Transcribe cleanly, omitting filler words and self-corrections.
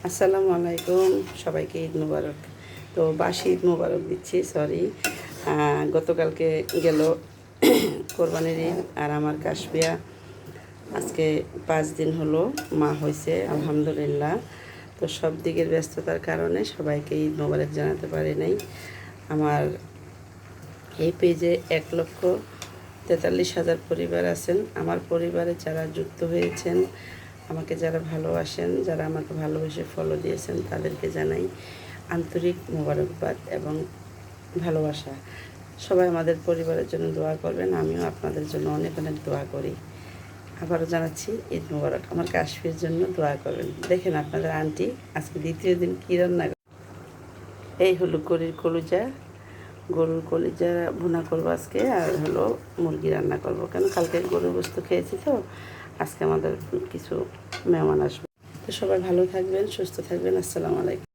আসসালামু আলাইকুম, সবাইকে ঈদ মুবারক। তো বাসি ঈদ মুবারক দিচ্ছি, সরি। গতকালকে গেল কোরবানির ঈদ, আর আমার কাশবিয়া আজকে 5 দিন হলো মা হয়েছে, আলহামদুলিল্লাহ। তো সব দিকের ব্যস্ততার কারণে সবাইকে ঈদ মুবারক জানাতে পারি নাই। আমার এই পেজে 1,43,000 পরিবার আছেন। আমার পরিবারে যারা যুক্ত হয়েছেন, আমাকে যারা ভালোবাসেন, যারা আমাকে ভালোবেসে ফলো দিয়েছেন, তাদেরকে জানাই আন্তরিক মোবারকবাদ এবং ভালোবাসা। সবাই আমাদের পরিবারের জন্য দোয়া করবেন, আমিও আপনাদের জন্য অনেক অনেক দোয়া করি। আবারও জানাচ্ছি ঈদ মোবারক। আমার কাশফির জন্য দোয়া করবেন। দেখেন আপনাদের আন্টি আজকে দ্বিতীয় দিন কী রান্না, এই হলো গরুর কলিজা ভুনা করবো আজকে, আর হলো মুরগি রান্না করব। কেন কালকে গরুর গোস্ত খেয়েছি, তো আজকে আমাদের কিছু মেহমান আসবে। তো সবাই ভালো থাকবেন, সুস্থ থাকবেন। আসসালামু আলাইকুম।